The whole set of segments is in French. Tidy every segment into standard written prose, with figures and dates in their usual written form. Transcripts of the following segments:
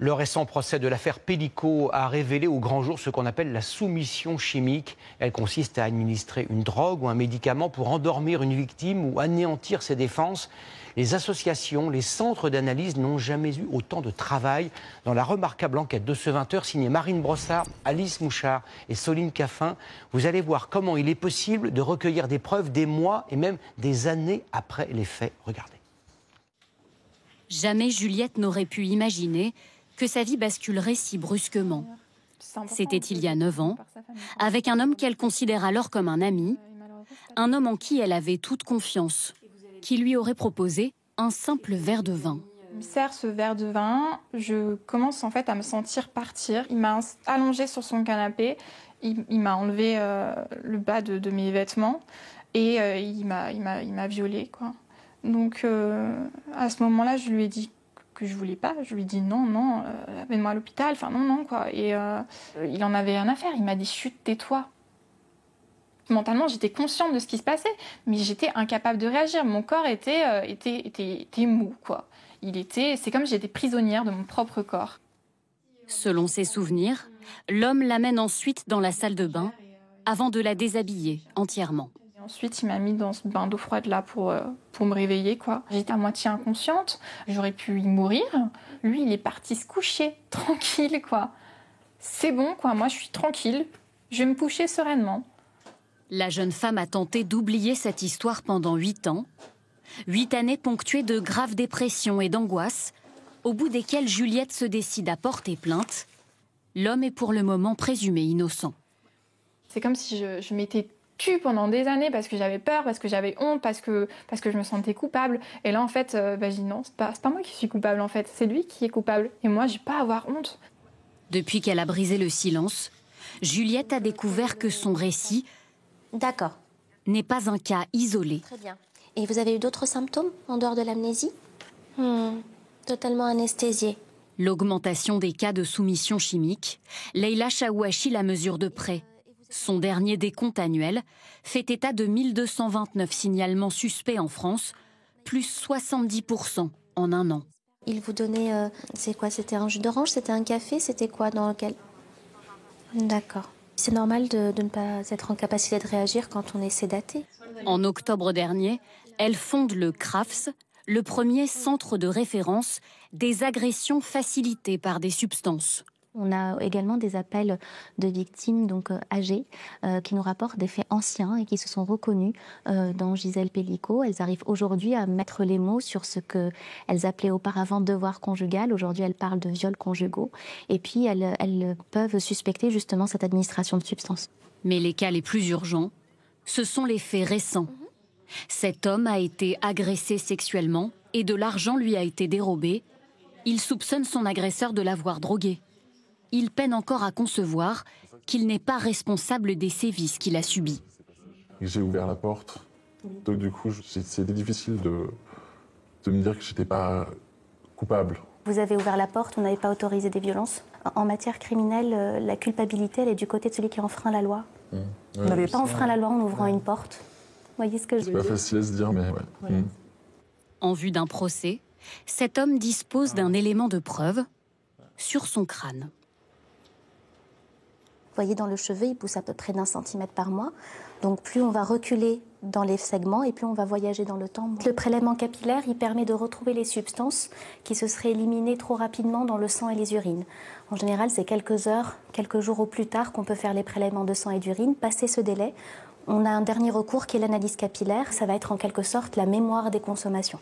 Le récent procès de l'affaire Pellico a révélé au grand jour ce qu'on appelle la soumission chimique. Elle consiste à administrer une drogue ou un médicament pour endormir une victime ou anéantir ses défenses. Les associations, les centres d'analyse n'ont jamais eu autant de travail. Dans la remarquable enquête de ce 20h signée Marine Brossard, Alice Mouchard et Soline Caffin, vous allez voir comment il est possible de recueillir des preuves des mois et même des années après les faits. Regardez. Jamais Juliette n'aurait pu imaginer que sa vie basculerait si brusquement. C'était il y a 9 ans, avec un homme qu'elle considère alors comme un ami, un homme en qui elle avait toute confiance, qui lui aurait proposé un simple verre de vin. Il me sert ce verre de vin, je commence en fait à me sentir partir. Il m'a allongée sur son canapé, il m'a enlevé le bas de mes vêtements et il m'a violée, quoi. Donc à ce moment-là, je lui ai dit que je voulais pas. Je lui ai dit non, amène-moi à l'hôpital. Enfin non, quoi. Et il en avait rien à faire. Il m'a dit chut, tais-toi. Mentalement, j'étais consciente de ce qui se passait, mais j'étais incapable de réagir. Mon corps était mou, quoi. C'est comme si j'étais prisonnière de mon propre corps. Selon ses souvenirs, l'homme l'amène ensuite dans la salle de bain avant de la déshabiller entièrement. Ensuite, il m'a mis dans ce bain d'eau froide là pour me réveiller, quoi. J'étais à moitié inconsciente, j'aurais pu y mourir. Lui, il est parti se coucher, tranquille, quoi. C'est bon, quoi, moi je suis tranquille, je vais me coucher sereinement. La jeune femme a tenté d'oublier cette histoire pendant 8 ans. 8 années ponctuées de graves dépressions et d'angoisses, au bout desquelles Juliette se décide à porter plainte. L'homme est pour le moment présumé innocent. C'est comme si je m'étais tue pendant des années parce que j'avais peur, parce que j'avais honte, parce que je me sentais coupable. Et là, en fait, je dis non, c'est pas moi qui suis coupable, en fait. C'est lui qui est coupable. Et moi, j'ai pas à avoir honte. Depuis qu'elle a brisé le silence, Juliette a découvert que son récit n'est pas un cas isolé. Très bien. Et vous avez eu d'autres symptômes en dehors de l'amnésie? Totalement anesthésiée. L'augmentation des cas de soumission chimique, Leïla Chaouachi la mesure de près. Son dernier décompte annuel fait état de 1229 signalements suspects en France, plus 70% en un an. Il vous donnait, c'est quoi? C'était un jus d'orange? C'était un café? C'était quoi dans lequel? D'accord. C'est normal de ne pas être en capacité de réagir quand on est sédaté. En octobre dernier, elle fonde le CRAFS, le premier centre de référence des agressions facilitées par des substances. On a également des appels de victimes âgées qui nous rapportent des faits anciens et qui se sont reconnus dans Gisèle Pellico. Elles arrivent aujourd'hui à mettre les mots sur ce qu'elles appelaient auparavant devoir conjugal. Aujourd'hui, elles parlent de viols conjugaux. Et puis, elles peuvent suspecter justement cette administration de substances. Mais les cas les plus urgents, ce sont les faits récents. Cet homme a été agressé sexuellement et de l'argent lui a été dérobé. Il soupçonne son agresseur de l'avoir drogué. Il peine encore à concevoir qu'il n'est pas responsable des sévices qu'il a subis. J'ai ouvert la porte, donc du coup c'était difficile de me dire que je n'étais pas coupable. Vous avez ouvert la porte, vous n'avez pas autorisé des violences. En matière criminelle, la culpabilité elle est du côté de celui qui enfreint la loi. Vous n'avez pas enfreint la loi en ouvrant une porte. Vous voyez ce que je veux dire? C'est pas facile à se dire, mais ouais. Voilà. En vue d'un procès, cet homme dispose d'un élément de preuve sur son crâne. Vous voyez, dans le cheveu, il pousse à peu près d'1 centimètre par mois. Donc plus on va reculer dans les segments et plus on va voyager dans le temps. Le prélèvement capillaire, il permet de retrouver les substances qui se seraient éliminées trop rapidement dans le sang et les urines. En général, c'est quelques heures, quelques jours au plus tard qu'on peut faire les prélèvements de sang et d'urine. Passé ce délai, on a un dernier recours qui est l'analyse capillaire. Ça va être en quelque sorte la mémoire des consommations.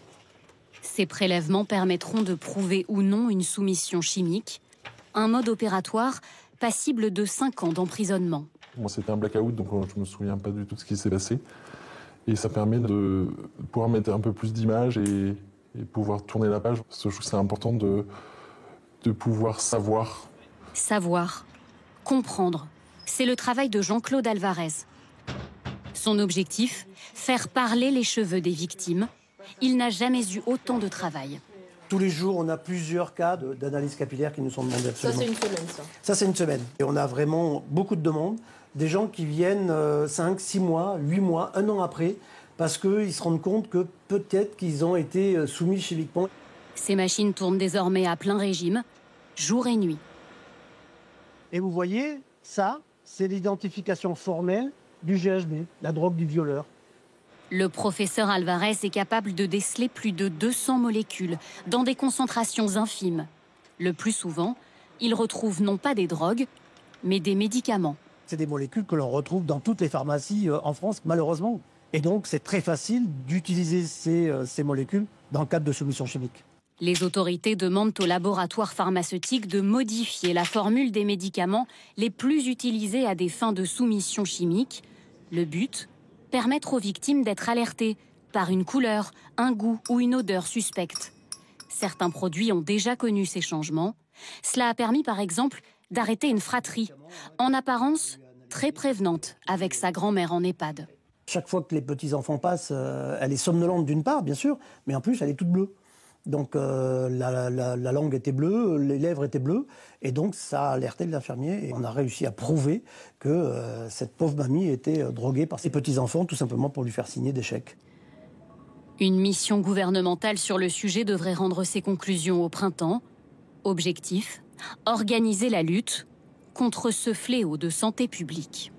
Ces prélèvements permettront de prouver ou non une soumission chimique, un mode opératoire passible de 5 ans d'emprisonnement. Moi, c'était un blackout, donc je me souviens pas du tout de ce qui s'est passé. Et ça permet de pouvoir mettre un peu plus d'images et pouvoir tourner la page. Je trouve que c'est important de pouvoir savoir. Savoir, comprendre, c'est le travail de Jean-Claude Alvarez. Son objectif, faire parler les cheveux des victimes. Il n'a jamais eu autant de travail. Tous les jours, on a plusieurs cas d'analyse capillaire qui nous sont demandés absolument. Ça, c'est une semaine, ça. Ça, c'est une semaine. Et on a vraiment beaucoup de demandes. Des gens qui viennent 5, 6 mois, 8 mois, 1 an après, parce qu'ils se rendent compte que peut-être qu'ils ont été soumis chimiquement. Ces machines tournent désormais à plein régime. jour et nuit. Et vous voyez, ça, c'est l'identification formelle du GHB, la drogue du violeur. Le professeur Alvarez est capable de déceler plus de 200 molécules dans des concentrations infimes. Le plus souvent, il retrouve non pas des drogues, mais des médicaments. C'est des molécules que l'on retrouve dans toutes les pharmacies en France, malheureusement. Et donc, c'est très facile d'utiliser ces molécules dans le cadre de solutions chimiques. Les autorités demandent aux laboratoires pharmaceutiques de modifier la formule des médicaments les plus utilisés à des fins de soumission chimique. Le but, permettre aux victimes d'être alertées par une couleur, un goût ou une odeur suspecte. Certains produits ont déjà connu ces changements. Cela a permis par exemple d'arrêter une fratrie, en apparence très prévenante, avec sa grand-mère en EHPAD. Chaque fois que les petits-enfants passent, elle est somnolente d'une part, bien sûr, mais en plus, elle est toute bleue. Donc la langue était bleue, les lèvres étaient bleues, et donc ça a alerté l'infirmier. Et on a réussi à prouver que cette pauvre mamie était droguée par ses petits-enfants, tout simplement pour lui faire signer des chèques. Une mission gouvernementale sur le sujet devrait rendre ses conclusions au printemps. Objectif, organiser la lutte contre ce fléau de santé publique.